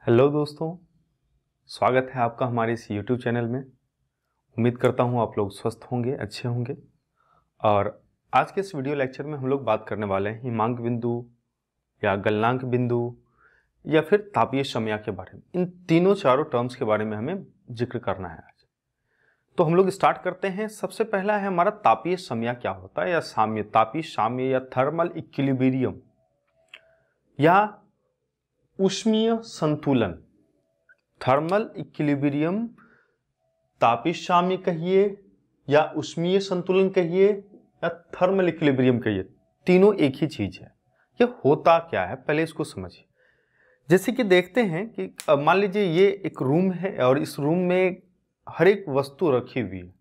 Hello दोस्तों, स्वागत है आपका हमारे इस YouTube चैनल में। उम्मीद करता हूँ आप लोग स्वस्थ होंगे, अच्छे होंगे। और आज के इस वीडियो लेक्चर में हम लोग बात करने वाले हैं हिमांक बिंदु या गलनांक बिंदु या फिर तापीय समया के बारे में। इन तीनों चारों टर्म्स के बारे में हमें जिक्र करना है आज। तो हम लोग स्टार्ट करते हैं। सबसे पहला है हमारा तापीय समया क्या होता है या साम्य, तापीय साम्य या थर्मल इक्विलिब्रियम या ऊष्मीय संतुलन। थर्मल इक्विलिब्रियम, तापीय साम्य कहिए या ऊष्मीय संतुलन कहिए या थर्मल इक्विलिब्रियम कहिए, तीनों एक ही चीज है। ये होता क्या है पहले इसको समझिए। जैसे कि देखते हैं कि मान लीजिए ये एक रूम है और इस रूम में हर एक वस्तु रखी हुई है।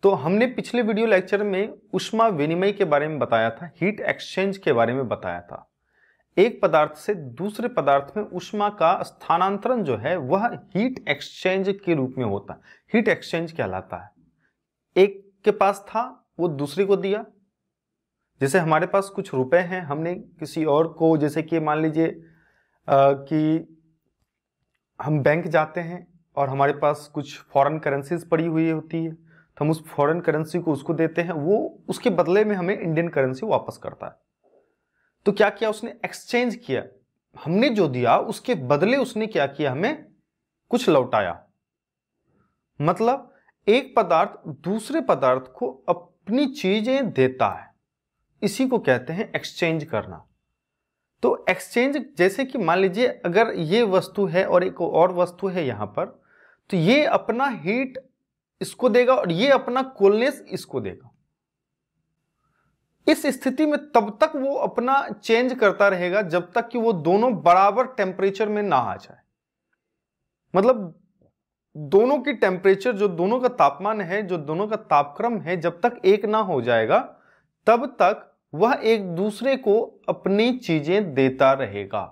तो हमने पिछले वीडियो लेक्चर में ऊष्मा विनिमय के बारे में बताया था, हीट एक्सचेंज के बारे में बताया था। एक पदार्थ से दूसरे पदार्थ में ऊष्मा का स्थानांतरण जो है वह हीट एक्सचेंज के रूप में होता है, हीट एक्सचेंज कहलाता है। एक के पास था वो दूसरे को दिया। जैसे हमारे पास कुछ रुपए हैं, हमने किसी और को, जैसे कि मान लीजिए कि हम बैंक जाते हैं और हमारे पास कुछ फॉरेन करेंसीज पड़ी हुई होती है, तो हम उस फॉरेन करेंसी को उसको देते हैं, वो उसके बदले में हमें इंडियन करेंसी वापस करता है। तो क्या किया उसने? एक्सचेंज किया। हमने जो दिया उसके बदले उसने क्या किया? हमें कुछ लौटाया। मतलब एक पदार्थ दूसरे पदार्थ को अपनी चीजें देता है, इसी को कहते हैं एक्सचेंज करना। तो एक्सचेंज, जैसे कि मान लीजिए अगर ये वस्तु है और एक और वस्तु है यहां पर, तो ये अपना हीट इसको देगा और ये अपना कोल्डनेस इसको देगा। इस स्थिति में तब तक वो अपना चेंज करता रहेगा जब तक कि वो दोनों बराबर टेम्परेचर में ना आ जाए। मतलब दोनों की टेम्परेचर, जो दोनों का तापमान है, जो दोनों का तापक्रम है, जब तक एक ना हो जाएगा तब तक वह एक दूसरे को अपनी चीजें देता रहेगा।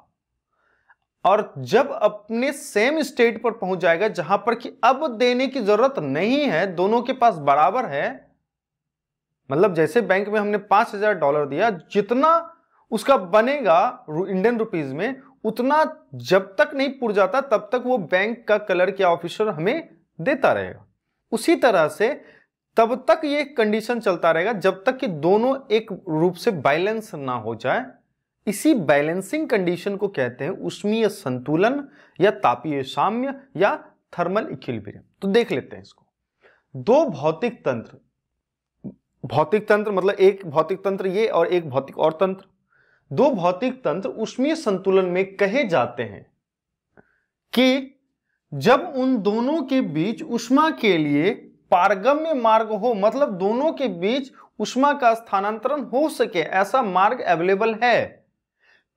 और जब अपने सेम स्टेट पर पहुंच जाएगा जहां पर कि अब देने की जरूरत नहीं है, दोनों के पास बराबर है। मतलब जैसे बैंक में हमने $5,000 दिया, जितना उसका बनेगा इंडियन रुपीज में, उतना जब तक नहीं पुर जाता तब तक वो बैंक का क्लर्क या ऑफिसर हमें देता रहेगा। उसी तरह से तब तक ये कंडीशन चलता रहेगा जब तक कि दोनों एक रूप से बैलेंस ना हो जाए। इसी बैलेंसिंग कंडीशन को कहते हैं ऊष्मीय संतुलन या तापीय साम्य या थर्मल इक्विलिब्रियम। तो देख लेते हैं इसको। दो भौतिक तंत्र, भौतिक तंत्र मतलब एक भौतिक तंत्र ये और एक भौतिक और तंत्र, दो भौतिक तंत्र ऊष्मीय संतुलन में कहे जाते हैं कि जब उन दोनों के बीच ऊष्मा के लिए पारगम्य मार्ग हो, मतलब दोनों के बीच ऊष्मा का स्थानांतरण हो सके, ऐसा मार्ग अवेलेबल है,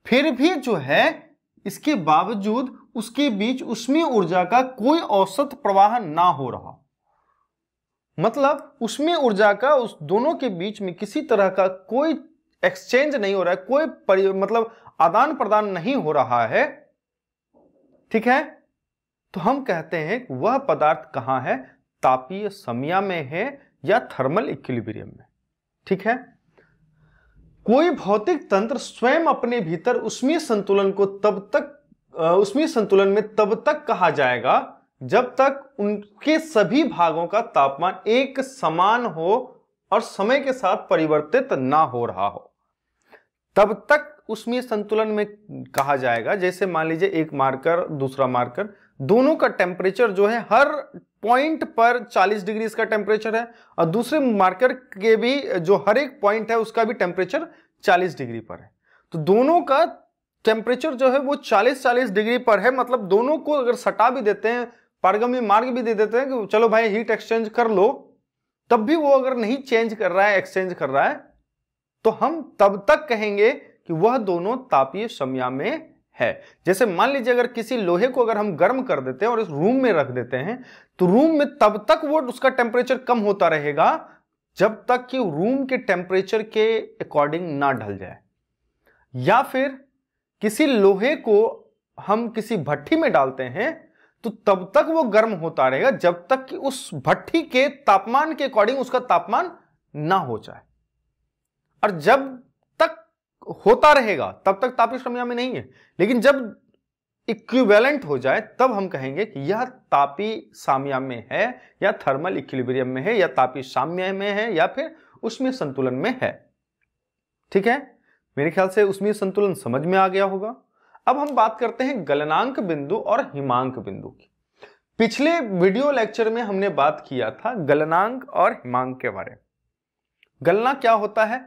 फिर भी जो है इसके बावजूद उसके बीच ऊष्मीय ऊर्जा का कोई औसत प्रवाह ना हो रहा। मतलब ऊष्मीय ऊर्जा का उस दोनों के बीच में किसी तरह का कोई एक्सचेंज नहीं हो रहा है, कोई मतलब आदान प्रदान नहीं हो रहा है। ठीक है, तो हम कहते हैं वह पदार्थ कहां है? तापीय समया में है या थर्मल इक्विलिब्रियम में। ठीक है, कोई भौतिक तंत्र स्वयं अपने भीतर ऊष्मीय संतुलन को तब तक ऊष्मीय संतुलन में तब तक कहा जाएगा जब तक उनके सभी भागों का तापमान एक समान हो और समय के साथ परिवर्तित ना हो रहा हो, तब तक ऊष्मीय संतुलन में कहा जाएगा। जैसे मान लीजिए एक मार्कर दूसरा मार्कर, दोनों का टेम्परेचर जो है हर पॉइंट पर 40 डिग्री इसका टेम्परेचर है और दूसरे मार्कर के भी जो हर एक पॉइंट है उसका भी टेम्परेचर 40 डिग्री पर है। तो दोनों का टेम्परेचर जो है वो 40-40 डिग्री पर है। मतलब दोनों को अगर सटा भी देते हैं, पारगम्य मार्ग भी दे देते हैं कि चलो भाई हीट एक्सचेंज कर लो, तब भी वो अगर नहीं चेंज कर रहा है, एक्सचेंज कर रहा है, तो हम तब तक कहेंगे कि वह दोनों तापीय समया में है। जैसे मान लीजिए अगर किसी लोहे को अगर हम गर्म कर देते हैं और इस रूम में रख देते हैं, तो रूम में तब तक वो उसका टेम्परेचर कम होता रहेगा जब तक कि रूम के टेम्परेचर के अकॉर्डिंग ना ढल जाए। या फिर किसी लोहे को हम किसी भट्टी में डालते हैं तो तब तक वो गर्म होता रहेगा जब तक कि उस भट्टी के तापमान के अकॉर्डिंग उसका तापमान ना हो जाए। और जब तक होता रहेगा तब तक तापीय समया में नहीं है। लेकिन जब इक्विवेलेंट हो जाए तब हम कहेंगे कि यह तापीय साम्याम्य है या थर्मल इक्विलिब्रियम में है या तापीय साम्य में है या फिर ऊष्मीय संतुलन में है। ठीक है, मेरे ख्याल से ऊष्मीय संतुलन समझ में आ गया होगा। अब हम बात करते हैं गलनांक बिंदु और हिमांक बिंदु की। पिछले वीडियो लेक्चर में हमने बात किया था गलनांक और हिमांक के बारे में। गलना क्या होता है?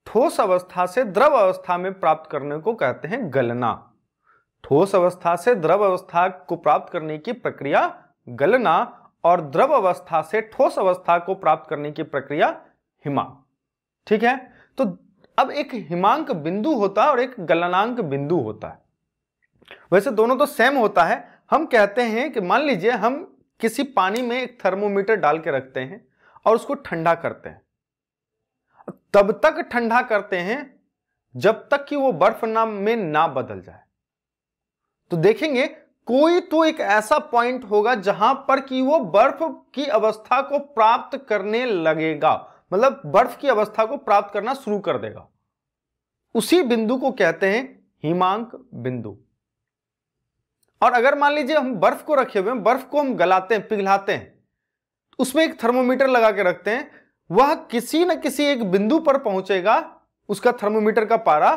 ठोस अवस्था से द्रव अवस्था में प्राप्त करने को कहते हैं गलना। ठोस अवस्था से द्रव अवस्था को प्राप्त करने की प्रक्रिया गलना और द्रव अवस्था से ठोस अवस्था को प्राप्त करने की प्रक्रिया हिमांक। ठीक है, तो अब एक हिमांक बिंदु होता है और एक गलनांक बिंदु होता है। वैसे दोनों तो सेम होता है। हम कहते हैं कि मान लीजिए हम किसी पानी में एक थर्मोमीटर डाल के रखते हैं और उसको ठंडा करते हैं। तब तक ठंडा करते हैं जब तक कि वो बर्फ में ना बदल जाए। तो देखेंगे कोई तो एक ऐसा पॉइंट होगा जहां पर कि वो बर्फ की अवस्था को प्राप्त करने लगेगा, मतलब बर्फ की अवस्था को प्राप्त करना शुरू कर देगा। उसी बिंदु को कहते हैं हिमांक बिंदु। और अगर मान लीजिए हम बर्फ को रखे हुए हैं, बर्फ को हम गलाते हैं, पिघलाते हैं, उसमें एक थर्मोमीटर लगा के रखते हैं, वह किसी न किसी एक बिंदु पर पहुंचेगा उसका थर्मोमीटर का पारा,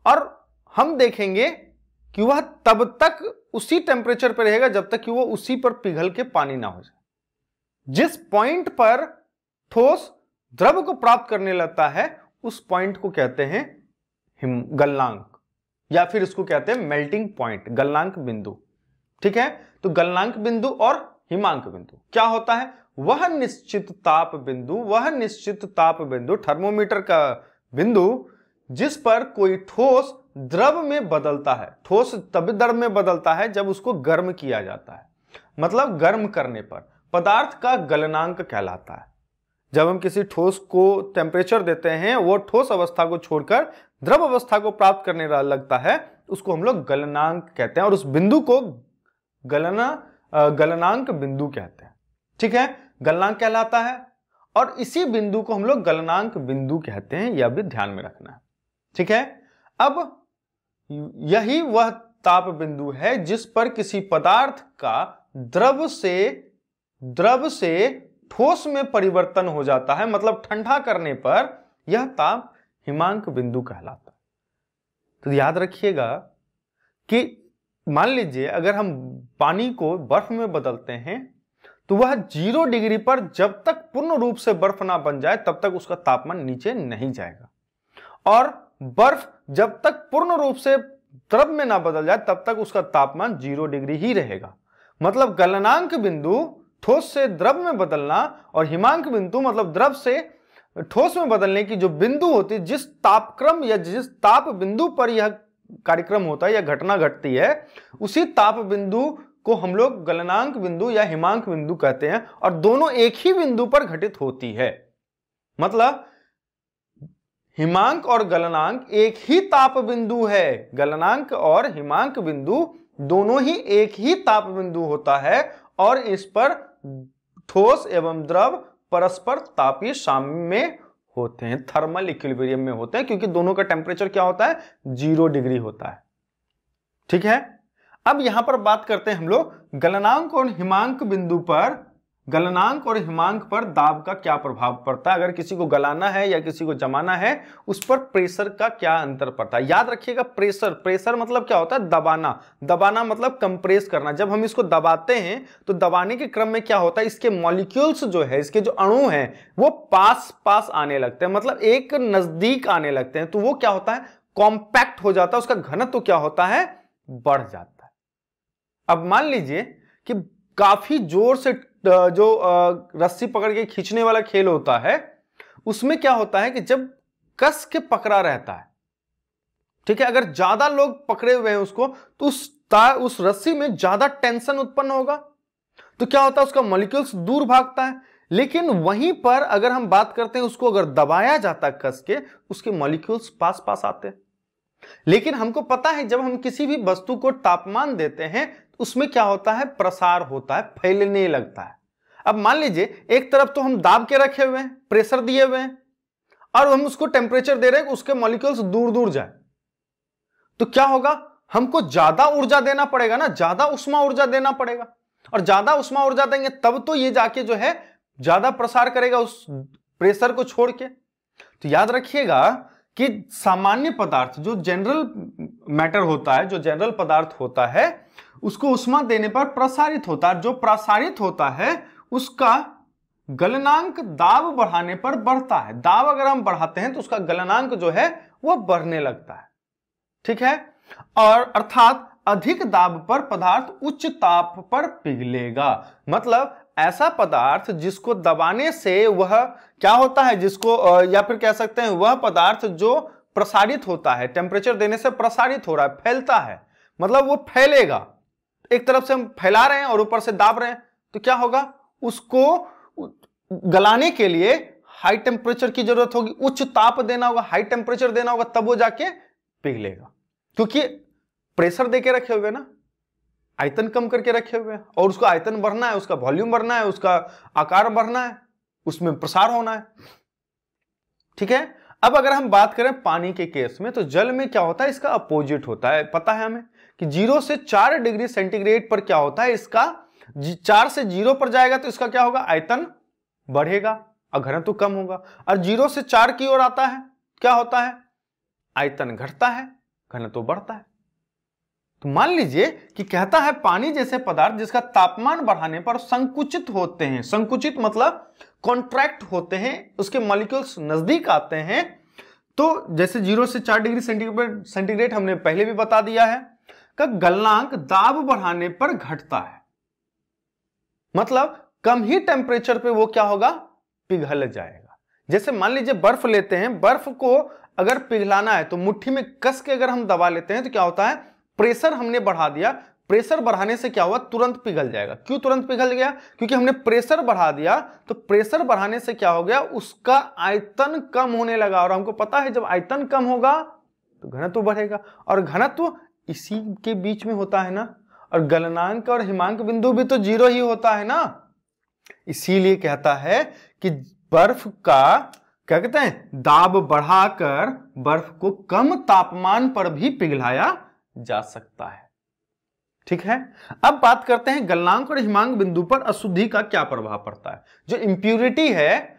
और हम देखेंगे कि वह तब तक उसी टेम्परेचर पर रहेगा जब तक कि वो उसी पर पिघल के पानी ना हो जाए। जिस पॉइंट पर ठोस द्रव को प्राप्त करने लगता है उस पॉइंट को कहते हैं गलनांक, या फिर इसको कहते हैं मेल्टिंग पॉइंट, गलनांक बिंदु। ठीक है, तो गलनांक बिंदु और हिमांक बिंदु क्या होता है? वह निश्चित ताप बिंदु, वह निश्चित ताप बिंदु, थर्मोमीटर का बिंदु जिस पर कोई ठोस द्रव में बदलता है। ठोस तभी द्रव में बदलता है जब उसको गर्म किया जाता है, मतलब गर्म करने पर पदार्थ का गलनांक कहलाता है। जब हम किसी ठोस को टेम्परेचर देते हैं, वो ठोस अवस्था को छोड़कर द्रव अवस्था को प्राप्त करने लगता है, उसको हम लोग गलनांक कहते हैं और उस बिंदु को गलनांक बिंदु कहते हैं। ठीक है, गलनांक कहलाता है और इसी बिंदु को हम लोग गलनांक बिंदु कहते हैं, यह भी ध्यान में रखना है। ठीक है, अब यही वह ताप बिंदु है जिस पर किसी पदार्थ का द्रव से ठोस में परिवर्तन हो जाता है, मतलब ठंडा करने पर यह ताप हिमांक बिंदु कहलाता है। तो याद रखिएगा कि मान लीजिए अगर हम पानी को बर्फ में बदलते हैं तो वह 0 डिग्री पर जब तक पूर्ण रूप से बर्फ ना बन जाए तब तक उसका तापमान नीचे नहीं जाएगा, और बर्फ जब तक पूर्ण रूप से द्रव में ना बदल जाए तब तक उसका तापमान 0 डिग्री ही रहेगा। मतलब गलनांक बिंदु ठोस से द्रव में बदलना और हिमांक बिंदु मतलब द्रव से ठोस में बदलने की जो बिंदु होती है, जिस तापक्रम या जिस ताप बिंदु पर यह कार्यक्रम होता है या घटना घटती है, उसी ताप बिंदु को हम लोग गलनांक बिंदु या हिमांक बिंदु कहते हैं, और दोनों एक ही बिंदु पर घटित होती है। मतलब हिमांक और गलनांक एक ही ताप बिंदु है। गलनांक और हिमांक बिंदु दोनों ही एक ही ताप बिंदु होता है और इस पर ठोस एवं द्रव परस्पर तापीय साम्य में होते हैं, थर्मल इक्विलिब्रियम में होते हैं, क्योंकि दोनों का टेम्परेचर क्या होता है? 0 डिग्री होता है। ठीक है, अब यहां पर बात करते हैं हम लोग गलनांक और हिमांक बिंदु पर, गलनांक और हिमांक पर दाब का क्या प्रभाव पड़ता है। अगर किसी को गलाना है या किसी को जमाना है, उस पर प्रेशर का क्या अंतर पड़ता है। याद रखिएगा, प्रेशर मतलब क्या होता है? दबाना। दबाना मतलब कंप्रेस करना। जब हम इसको दबाते हैं तो दबाने के क्रम में क्या होता है, इसके मॉलिक्यूल्स जो है, इसके जो अणु हैं, वो पास आने लगते हैं, मतलब एक नजदीक आने लगते हैं। तो वो क्या होता है? कॉम्पैक्ट हो जाता है, उसका घनत्व तो क्या होता है? बढ़ जाता है। अब मान लीजिए कि काफी जोर से जो रस्सी पकड़ के खींचने वाला खेल होता है, उसमें क्या होता है कि जब कस के पकड़ा रहता है, ठीक है, अगर ज्यादा लोग पकड़े हुए हैं उसको, तो उस रस्सी में ज्यादा टेंशन उत्पन्न होगा, तो क्या होता है? उसका मॉलिक्यूल्स दूर भागता है। लेकिन वहीं पर अगर हम बात करते हैं, उसको अगर दबाया जाता है कस के, उसके मॉलिक्यूल्स पास आते हैं। लेकिन हमको पता है जब हम किसी भी वस्तु को तापमान देते हैं उसमें क्या होता है? प्रसार होता है, फैलने लगता है। अब मान लीजिए एक तरफ तो हम दाब के रखे हुए हैं, प्रेशर दिए हुए हैं, और हम उसको टेम्परेचर दे रहे हैं, उसके मॉलिक्यूल्स दूर जाए, तो क्या होगा? हमको ज्यादा ऊर्जा देना पड़ेगा ना, ज्यादा उष्मा ऊर्जा देना पड़ेगा, और ज्यादा उष्मा ऊर्जा देंगे तब तो ये जाके जो है ज्यादा प्रसार करेगा उस प्रेशर को छोड़ के। तो याद रखिएगा कि सामान्य पदार्थ जो जनरल मैटर होता है, जो जनरल पदार्थ होता है, उसको उष्मा देने पर प्रसारित होता है। जो प्रसारित होता है उसका गलनांक दाब बढ़ाने पर बढ़ता है। दाब अगर हम बढ़ाते हैं तो उसका गलनांक जो है वो बढ़ने लगता है, ठीक है। और अर्थात अधिक दाब पर पदार्थ उच्च ताप पर पिघलेगा। मतलब ऐसा पदार्थ जिसको दबाने से वह क्या होता है, जिसको या फिर कह सकते हैं वह पदार्थ जो प्रसारित होता है, टेम्परेचर देने से प्रसारित हो रहा है, फैलता है, मतलब वो फैलेगा। एक तरफ से हम फैला रहे हैं और ऊपर से दाब रहे हैं, तो क्या होगा, उसको गलाने के लिए हाई टेम्परेचर की जरूरत होगी, उच्च ताप देना होगा, हाई टेम्परेचर देना होगा, तब वो जाके पिघलेगा। क्योंकि प्रेशर देके रखे हुए ना, आयतन कम करके रखे हुए हैं, और उसका आयतन बढ़ना है, उसका वॉल्यूम बढ़ना है, उसका आकार बढ़ना है, उसमें प्रसार होना है, ठीक है। अब अगर हम बात करें पानी के केस में, तो जल में क्या होता है, इसका अपोजिट होता है। पता है हमें कि 0 से 4 डिग्री सेंटीग्रेड पर क्या होता है, इसका 4 से 0 पर जाएगा तो इसका क्या होगा, आयतन बढ़ेगा और घनत्व कम होगा। और 0 से 4 की ओर आता है, क्या होता है, आयतन घटता है, घनत्व बढ़ता है। तो मान लीजिए कि कहता है पानी जैसे पदार्थ जिसका तापमान बढ़ाने पर संकुचित होते हैं, संकुचित मतलब कॉन्ट्रैक्ट होते हैं, उसके मॉलिक्यूल्स नजदीक आते हैं। तो जैसे 0 से 4 डिग्री सेंटीग्रेड हमने पहले भी बता दिया है, का गलनांक दाब बढ़ाने पर घटता है, मतलब कम ही टेम्परेचर पे वो क्या होगा, पिघल जाएगा। जैसे मान लीजिए बर्फ लेते हैं, बर्फ को अगर पिघलाना है तो मुट्ठी में कस के अगर हम दबा लेते हैं तो क्या होता है, प्रेशर हमने बढ़ा दिया, प्रेशर बढ़ाने से क्या हुआ, तुरंत पिघल जाएगा। क्यों तुरंत पिघल गया, क्योंकि हमने प्रेशर बढ़ा दिया। तो प्रेशर बढ़ाने से क्या हो गया, उसका आयतन कम होने लगा, और हमको पता है जब आयतन कम होगा तो घनत्व बढ़ेगा, और घनत्व इसी के बीच में होता है ना, और गलनांक और हिमांक बिंदु भी तो 0 ही होता है ना। इसीलिए कहता है कि बर्फ का क्या कहते हैं, दाब बढ़ाकर बर्फ को कम तापमान पर भी पिघलाया जा सकता है, ठीक है। अब बात करते हैं गलनांक और हिमांक बिंदु पर अशुद्धि का क्या प्रभाव पड़ता है। जो इंप्यूरिटी है,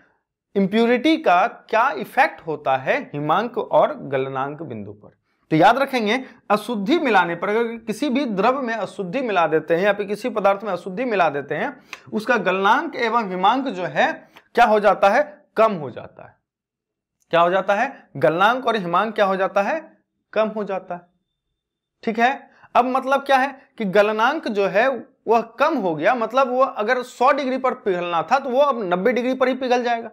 इंप्यूरिटी का क्या इफेक्ट होता है हिमांक और गलनांक बिंदु पर। तो याद रखेंगे, अशुद्धि मिलाने पर, अगर किसी भी द्रव में अशुद्धि मिला देते हैं या फिर किसी पदार्थ में अशुद्धि मिला देते हैं, उसका गलनांक एवं हिमांक जो है क्या हो जाता है, कम हो जाता है। क्या हो जाता है, गलनांक और हिमांक क्या हो जाता है, कम हो जाता है, ठीक है। अब मतलब क्या है कि गलनांक जो है वह कम हो गया, मतलब वो अगर 100 डिग्री पर पिघलना था तो वो अब 90 डिग्री पर ही पिघल जाएगा,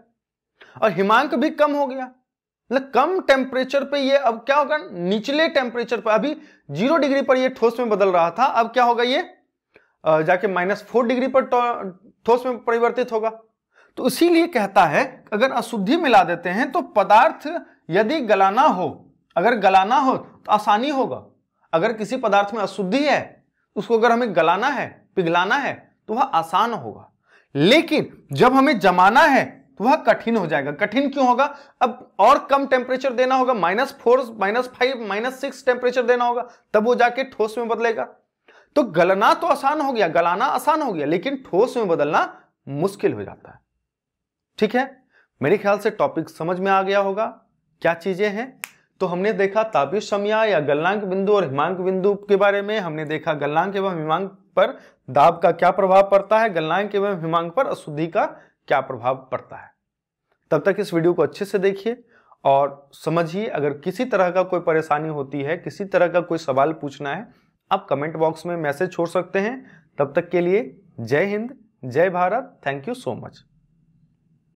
और हिमांक भी कम हो गया, मतलब कम टेम्परेचर पे ये अब क्या होगा, निचले टेम्परेचर पर, अभी 0 डिग्री पर ये ठोस में बदल रहा था, अब क्या होगा, ये जाके -4 डिग्री पर ठोस में परिवर्तित होगा। तो इसीलिए कहता है अगर अशुद्धि मिला देते हैं तो पदार्थ यदि गलाना हो, अगर गलाना हो तो आसानी होगा। अगर किसी पदार्थ में अशुद्धि है, उसको अगर हमें गलाना है, पिघलाना है, तो वह आसान होगा। लेकिन जब हमें जमाना है तो वह कठिन हो जाएगा। कठिन क्यों होगा, अब और कम टेम्परेचर देना होगा, -4, -5, -6 टेम्परेचर देना होगा, तब वो जाके ठोस में बदलेगा। तो गलना तो आसान हो गया, गलाना आसान हो गया, लेकिन ठोस में बदलना मुश्किल हो जाता है, ठीक है। मेरे ख्याल से टॉपिक समझ में आ गया होगा क्या चीजें हैं। तो हमने देखा तापीय समया या गलनांक बिंदु और हिमांक बिंदु के बारे में, हमने देखा गलनांक एवं हिमांक पर दाब का क्या प्रभाव पड़ता है, गलनांक एवं हिमांक पर अशुद्धि का क्या प्रभाव पड़ता है। तब तक इस वीडियो को अच्छे से देखिए और समझिए। अगर किसी तरह का कोई परेशानी होती है, किसी तरह का कोई सवाल पूछना है, आप कमेंट बॉक्स में मैसेज छोड़ सकते हैं। तब तक के लिए जय हिंद, जय Bharat, thank you so much.